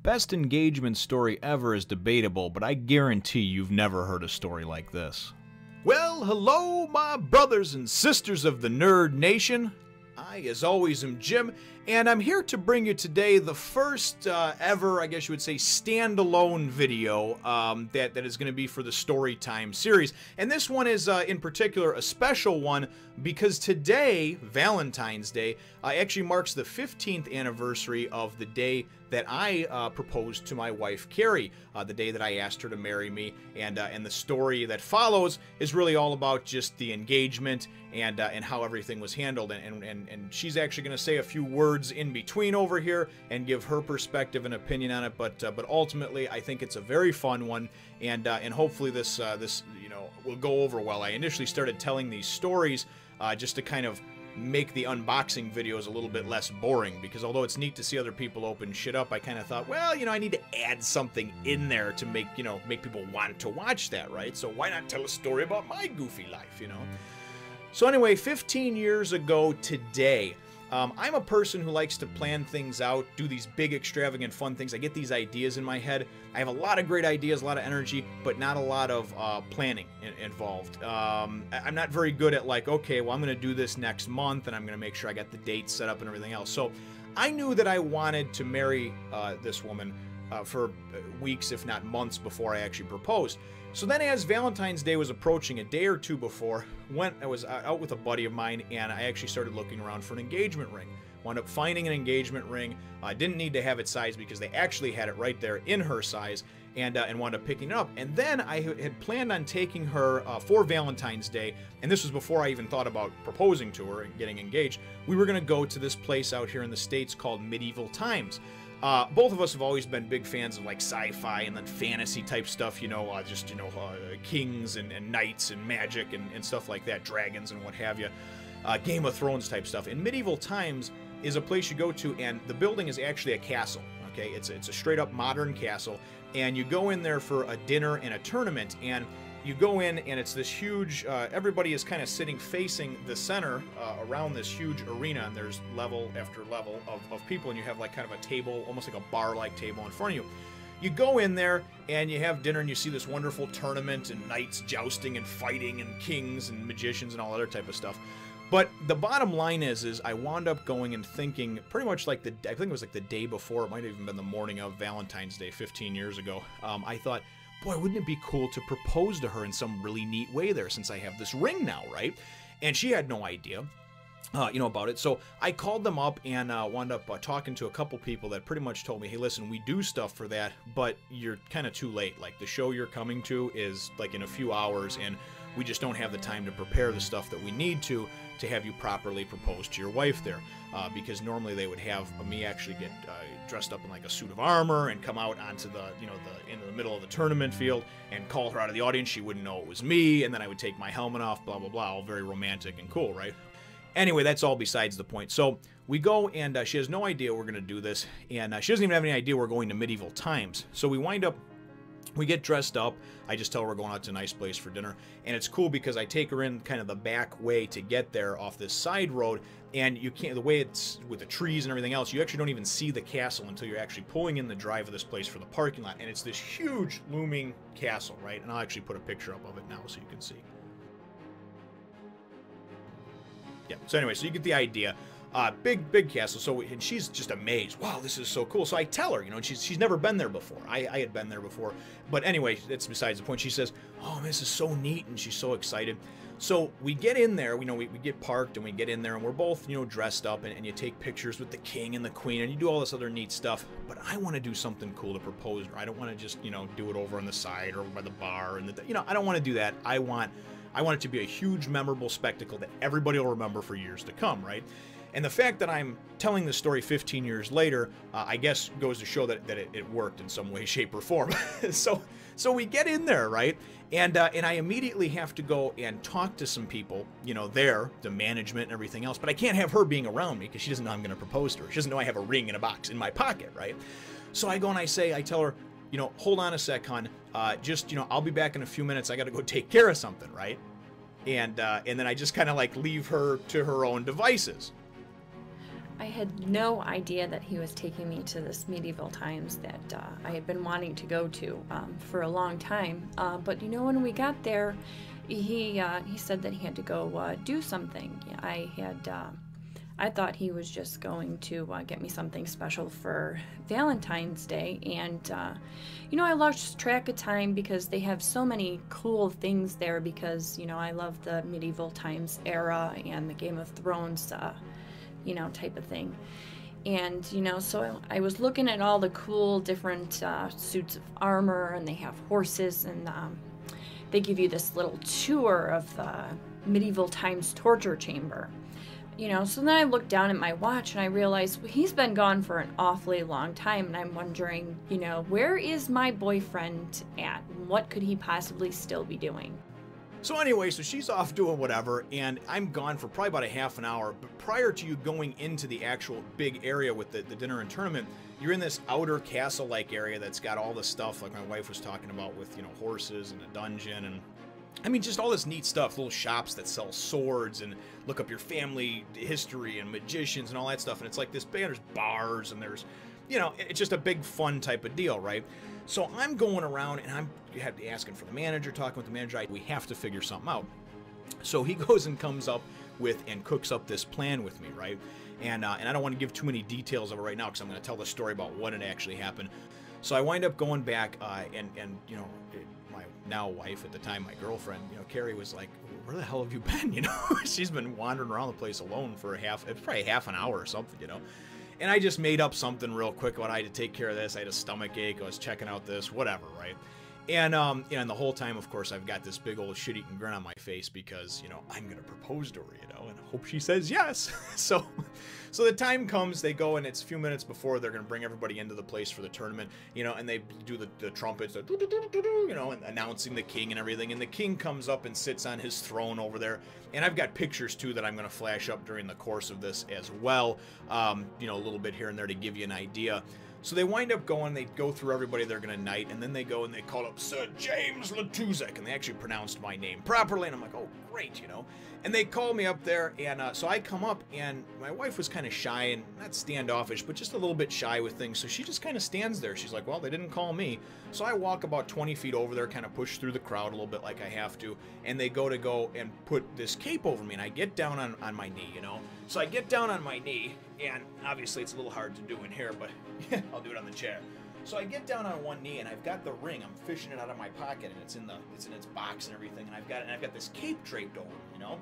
best engagement story ever is debatable, but I guarantee you've never heard a story like this. Well, hello, my brothers and sisters of the Nerd Nation. I, as always, am Jim, and I'm here to bring you today the first ever, I guess you would say, standalone video that is going to be for the StoryTime series. And this one is, in particular, a special one because today, Valentine's Day, actually marks the 15th anniversary of the day that I proposed to my wife, Carrie, the day that I asked her to marry me. And the story that follows is really all about just the engagement and how everything was handled. And she's actually going to say a few words in between over here and give her perspective and opinion on it. But ultimately, I think it's a very fun one, and hopefully this will go over well. I initially started telling these stories just to kind of make the unboxing videos a little bit less boring, because although it's neat to see other people open shit up, I kind of thought, well, I need to add something in there to make people want to watch that, right? So why not tell a story about my goofy life, So anyway, 15 years ago today, I'm a person who likes to plan things out, do these big, extravagant, fun things. I get these ideas in my head. I have a lot of great ideas, a lot of energy, but not a lot of planning involved. I'm not very good at okay, well, I'm going to do this next month, and I'm going to make sure I got the dates set up and everything else. So I knew that I wanted to marry this woman for weeks, if not months, before I actually proposed. So then as Valentine's Day was approaching, a day or two before, I was out with a buddy of mine, and I actually started looking around for an engagement ring. Wound up finding an engagement ring. I didn't need to have it sized because they actually had it right there in her size, and wound up picking it up. And then I had planned on taking her for Valentine's Day, and this was before I even thought about proposing to her and getting engaged. We were going to go to this place out here in the States called Medieval Times. Both of us have always been big fans of sci-fi and then fantasy type stuff, kings and knights and magic and stuff like that, dragons and what have you, Game of Thrones type stuff. And Medieval Times is a place you go to, and the building is actually a castle. Okay, it's a straight up modern castle, and you go in there for a dinner and a tournament, and you go in, and it's this huge, everybody is kind of sitting facing the center around this huge arena, and there's level after level of people, and you have kind of a table, almost like a bar-like table in front of you. You go in there, and you have dinner, and you see this wonderful tournament, and knights jousting and fighting, and kings and magicians and all other type of stuff. But the bottom line is I wound up going and thinking pretty much I think it was the day before, it might have even been the morning of Valentine's Day 15 years ago. I thought, boy, wouldn't it be cool to propose to her in some really neat way there, since I have this ring now, right? And she had no idea, about it. So I called them up and wound up talking to a couple people that pretty much told me, hey, listen, we do stuff for that, but you're kind of too late. The show you're coming to is in a few hours, and we just don't have the time to prepare the stuff that we need to have you properly propose to your wife there. Because normally they would have me actually get dressed up in a suit of armor and come out onto the, into the middle of the tournament field and call her out of the audience. She wouldn't know it was me, and then I would take my helmet off, blah, blah, blah, all very romantic and cool, right? Anyway, that's all besides the point. So we go, and she has no idea we're going to do this, and she doesn't even have any idea we're going to Medieval Times. So we get dressed up. I just tell her we're going out to a nice place for dinner. And it's cool because I take her in kind of the back way to get there off this side road. And you can't, the way it's with the trees and everything else, you actually don't even see the castle until you're actually pulling in the drive of this place for the parking lot. And it's this huge looming castle, right? And I'll actually put a picture up of it now so you can see. Yeah, so anyway, so you get the idea. Big castle. So, and she's just amazed. Wow, this is so cool. So I tell her, and she's never been there before. I had been there before. But anyway, that's besides the point. She says, oh, this is so neat, and she's so excited. So we get in there, we get parked, and we get in there, and we're both, dressed up, and you take pictures with the king and the queen, and you do all this other neat stuff. But I want to do something cool to propose to her. I don't want to just, do it over on the side or by the bar, and I don't want to do that. I want it to be a huge, memorable spectacle that everybody will remember for years to come, right? And the fact that I'm telling this story 15 years later, I guess goes to show that it worked in some way, shape, or form. So we get in there, right? And I immediately have to go and talk to some people, there, the management and everything else. But I can't have her being around me because she doesn't know I'm going to propose to her. She doesn't know I have a ring in a box in my pocket, right? So I go and I tell her, hold on a sec, hon. I'll be back in a few minutes. I got to go take care of something, right? And then I just kind of leave her to her own devices. I had no idea that he was taking me to this medieval times that I had been wanting to go to for a long time. But you know, when we got there, he said that he had to go do something. I thought he was just going to get me something special for Valentine's Day, and you know, I lost track of time because they have so many cool things there, because you know, I love the medieval times era and the Game of Thrones you know, type of thing. And you know, so I was looking at all the cool different suits of armor, and they have horses, and they give you this little tour of the medieval times torture chamber. You know, so then I looked down at my watch and I realized, well, he's been gone for an awfully long time, and I'm wondering, you know, where is my boyfriend at? What could he possibly still be doing? So anyway, so she's off doing whatever, and I'm gone for probably about a half an hour. But prior to you going into the actual big area with the dinner and tournament, you're in this outer castle-like area that's got all the stuff like my wife was talking about, with, you know, horses and a dungeon, and I mean, just all this neat stuff, little shops that sell swords and look up your family history and magicians and all that stuff. And it's like this big, there's bars and there's, you know, it's just a big fun type of deal, right? So I'm going around and I'm asking for the manager, talking with the manager. We have to figure something out. So he goes and comes up with and cooks up this plan with me, right? And I don't want to give too many details of it right now, because I'm going to tell the story about what had actually happened. So I wind up going back and you know, my now wife at the time, my girlfriend, you know, Carrie, was like, where the hell have you been? You know, she's been wandering around the place alone for it's probably half an hour or something, you know. And I just made up something real quick about I had to take care of this. I had a stomach ache. I was checking out this, whatever, right? And and the whole time, of course, I've got this big old shit-eating grin on my face because, you know, I'm going to propose to her, you know, and hope she says yes. So the time comes, they go, and it's a few minutes before they're going to bring everybody into the place for the tournament, you know, and they do the trumpets, you know, and announcing the king and everything. And the king comes up and sits on his throne over there. And I've got pictures, too, that I'm going to flash up during the course of this as well, you know, a little bit here and there to give you an idea. So they wind up going, they go through everybody they're going to knight, and then they go and they call up Sir James Latuzek, and they actually pronounced my name properly, and I'm like, oh, great, you know. And they call me up there, and so I come up, and my wife was kind of shy, and not standoffish, but just a little bit shy with things, so she just kind of stands there. She's like, well, they didn't call me. So I walk about 20 feet over there, kind of push through the crowd a little bit like I have to, and they go and put this cape over me, and I get down on my knee, you know. So I get down on my knee, and obviously it's a little hard to do in here, but I'll do it on the chair. So I get down on one knee, and I've got the ring. I'm fishing it out of my pocket, and it's in its box and everything. And I've got this cape draped over me, you know.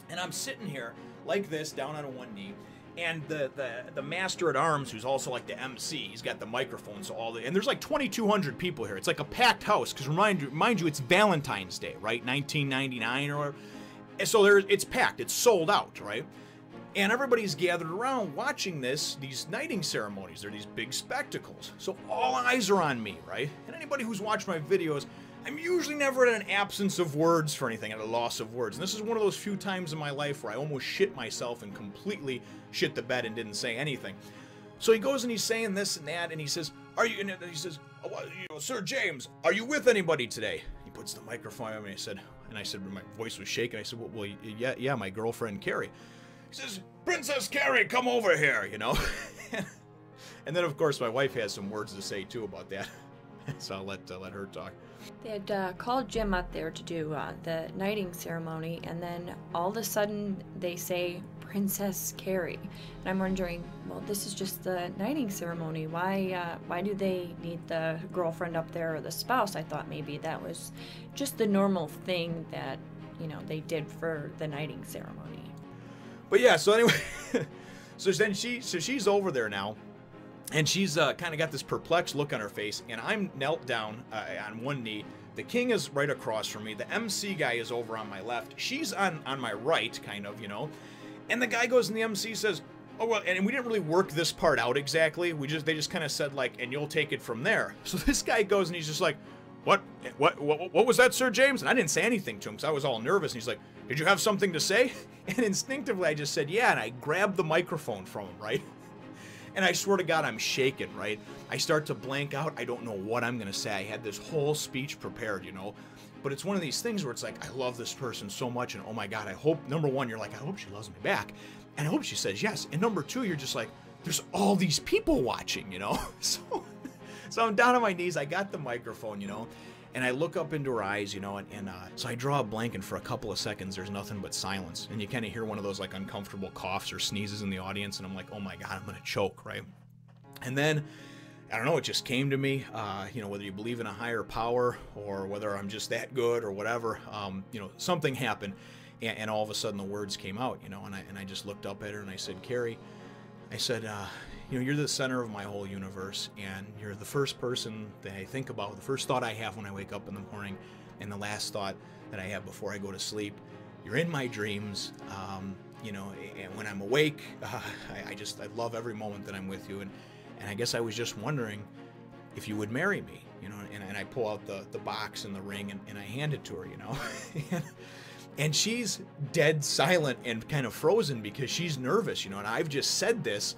And I'm sitting here like this, down on one knee. And the master at arms, who's also like the MC, he's got the microphone. So and there's like 2,200 people here. It's like a packed house, because mind you, it's Valentine's Day, right? 1999 or whatever. And so it's packed. It's sold out, right? And everybody's gathered around watching these knighting ceremonies. They're these big spectacles. So all eyes are on me, right? And anybody who's watched my videos, I'm usually never at an absence of words for anything, at a loss of words. And this is one of those few times in my life where I almost shit myself and completely shit the bed and didn't say anything. So he goes and he's saying this and that, and he says, and he says, oh, well, you know, Sir James, are you with anybody today? He puts the microphone on me, and I said, my voice was shaking. I said, well, yeah, my girlfriend, Carrie. He says, Princess Carrie, come over here, you know. And then, of course, my wife has some words to say, too, about that. So I'll let her talk. They had called Jim up there to do the knighting ceremony, and then all of a sudden they say, Princess Carrie. And I'm wondering, well, this is just the knighting ceremony. Why do they need the girlfriend up there or the spouse? I thought maybe that was just the normal thing that, you know, they did for the knighting ceremony. But yeah, so anyway, so she's over there now, and she's kind of got this perplexed look on her face, and I'm knelt down on one knee. The king is right across from me. The MC guy is over on my left. She's on my right, kind of, you know. And the guy goes, and the MC says, oh, well, and we didn't really work this part out exactly. They just kind of said, like, and you'll take it from there. So this guy goes, and he's just like, what was that, Sir James? And I didn't say anything to him, because I was all nervous. And he's like, did you have something to say? And instinctively, I just said, yeah, and I grabbed the microphone from him, right? And I swear to God, I'm shaking, right? I start to blank out. I don't know what I'm going to say. I had this whole speech prepared, you know? But it's one of these things where it's like, I love this person so much, and oh my God, I hope, number one, you're like, I hope she loves me back. And I hope she says yes. And number two, you're just like, there's all these people watching, you know? So I'm down on my knees. I got the microphone, you know? And I look up into her eyes, you know, and so I draw a blank, and for a couple of seconds, there's nothing but silence. And you kind of hear one of those, like, uncomfortable coughs or sneezes in the audience, and I'm like, oh my God, I'm going to choke, right? And then, I don't know, it just came to me, you know, whether you believe in a higher power or whether I'm just that good or whatever, you know, something happened, and all of a sudden the words came out, you know, and I just looked up at her and I said, Carrie, I said, you know, you're the center of my whole universe, and you're the first person that I think about, the first thought I have when I wake up in the morning, and the last thought that I have before I go to sleep. You're in my dreams, you know, and when I'm awake, I love every moment that I'm with you, and I guess I was just wondering if you would marry me, you know, and I pull out the box and the ring, and I hand it to her, you know, and she's dead silent and kind of frozen because she's nervous, you know, and I've just said this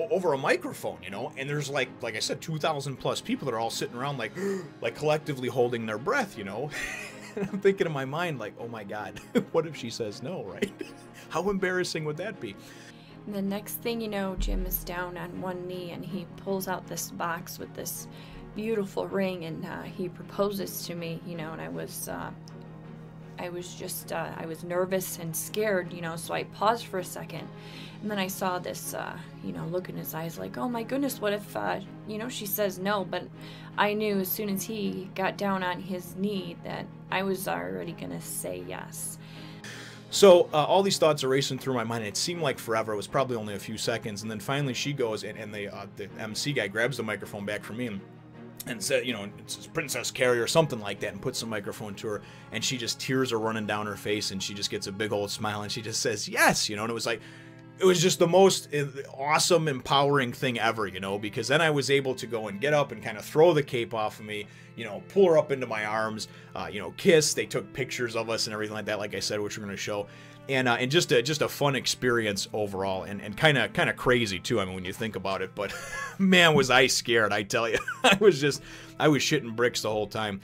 over a microphone, you know, and there's like I said, 2,000 plus people that are all sitting around like collectively holding their breath, you know. And I'm thinking in my mind, like, oh my God, what if she says no, right? How embarrassing would that be? And the next thing you know, Jim is down on one knee, and he pulls out this box with this beautiful ring, and he proposes to me, you know, and I was nervous and scared, you know, so I paused for a second, and then I saw this, you know, look in his eyes like, oh my goodness, what if, you know, she says no, but I knew as soon as he got down on his knee that I was already gonna say yes. So all these thoughts are racing through my mind, and it seemed like forever. It was probably only a few seconds, and then finally she goes, and the MC guy grabs the microphone back from me and said, you know, it's Princess Carrie or something like that, and puts the microphone to her, and she just, tears are running down her face, and she just gets a big old smile, and she just says yes, you know, and it was like, it was just the most awesome, empowering thing ever, you know, because then I was able to go and get up and kind of throw the cape off of me, you know, pull her up into my arms, you know, kiss. They took pictures of us and everything like that, like I said, which we're going to show. And just a fun experience overall, and kind of crazy too. I mean, when you think about it, but man, was I scared, I tell you. I was shitting bricks the whole time.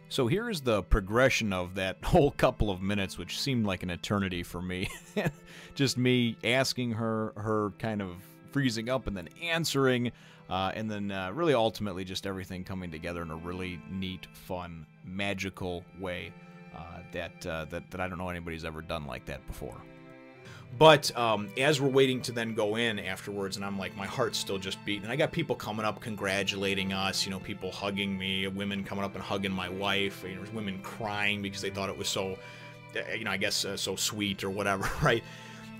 So here's the progression of that whole couple of minutes, which seemed like an eternity for me. Just me asking her kind of freezing up and then answering, and then really ultimately just everything coming together in a really neat, fun, magical way that I don't know anybody's ever done like that before. But as we're waiting to then go in afterwards, and I'm like, my heart's still just beating, and I got people coming up congratulating us, you know, people hugging me, women coming up and hugging my wife, you know, women crying because they thought it was so, you know, I guess so sweet or whatever, right?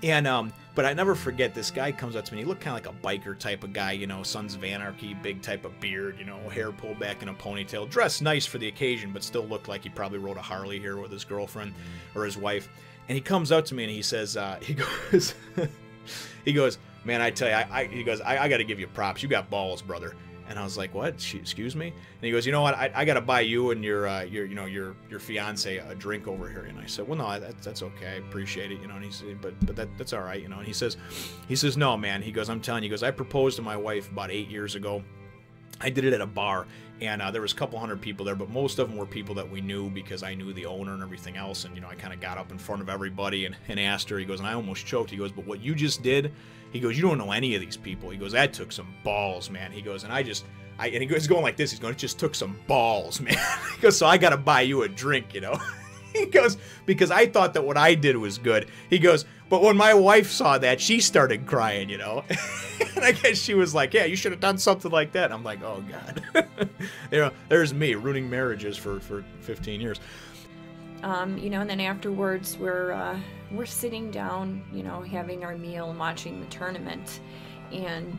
And but I never forget, this guy comes up to me, he looked kind of like a biker type of guy, you know, Sons of Anarchy, big type of beard, you know, hair pulled back in a ponytail, dressed nice for the occasion, but still looked like he probably rode a Harley here with his girlfriend or his wife. And he comes up to me and he says, he goes, man, I tell you, he goes, I got to give you props. You got balls, brother. And I was like, what? Excuse me? And he goes, you know what? I got to buy you and your fiance a drink over here. And I said, well, no, that's okay. I appreciate it. You know, and he said, but that's all right. You know, and he says, no, man. He goes, I'm telling you, he goes, I proposed to my wife about 8 years ago. I did it at a bar, and there was a couple hundred people there, but most of them were people that we knew because I knew the owner and everything else. And, you know, I kind of got up in front of everybody and asked her. He goes, and I almost choked. He goes, but what you just did, he goes, you don't know any of these people. He goes, that took some balls, man. He goes, and and he goes, going like this. He's going, it just took some balls, man. He goes, so I got to buy you a drink, you know. He goes, because I thought that what I did was good. He goes, but when my wife saw that, she started crying, you know. And I guess she was like, yeah, you should have done something like that. And I'm like, oh, God. You know, there's me ruining marriages for 15 years. You know, and then afterwards we're sitting down, you know, having our meal and watching the tournament. And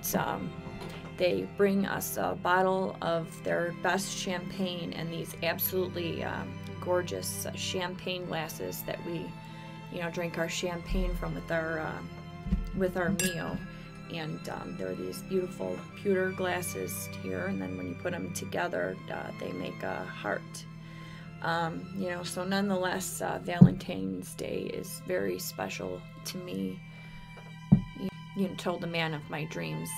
they bring us a bottle of their best champagne and these absolutely gorgeous champagne glasses that we, you know, drink our champagne from with our meal. And there are these beautiful pewter glasses here, and then when you put them together, they make a heart. You know, so nonetheless, Valentine's Day is very special to me. told the man of my dreams,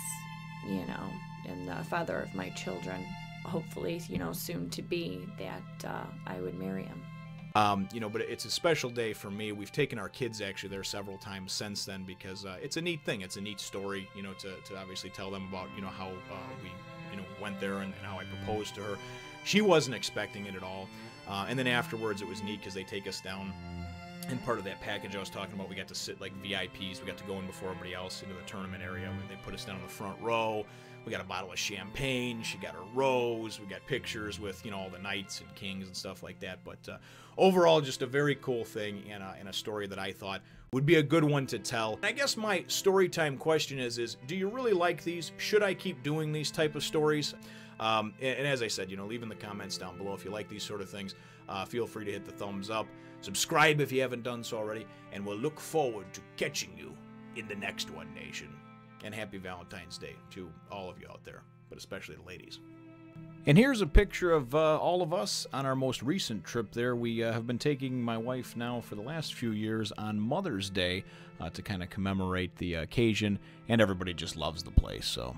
and the father of my children, hopefully, soon to be, that I would marry him. But it's a special day for me. We've taken our kids actually there several times since then because it's a neat thing. It's a neat story, to obviously tell them about, how we, went there and how I proposed to her. She wasn't expecting it at all. And then afterwards it was neat because they take us down. And part of that package I was talking about, we got to sit like VIPs. We got to go in before everybody else into the tournament area. They put us down in the front row. We got a bottle of champagne. She got her rose. We got pictures with, all the knights and kings and stuff like that. But overall, just a very cool thing and a story that I thought would be a good one to tell. And I guess my story time question is do you really like these? Should I keep doing these type of stories? And as I said, leave in the comments down below if you like these sort of things. Feel free to hit the thumbs up. Subscribe if you haven't done so already. And we'll look forward to catching you in the next one, Nation. And happy Valentine's Day to all of you out there, but especially the ladies. And here's a picture of all of us on our most recent trip there. We have been taking my wife now for the last few years on Mother's Day to kind of commemorate the occasion, and everybody just loves the place, so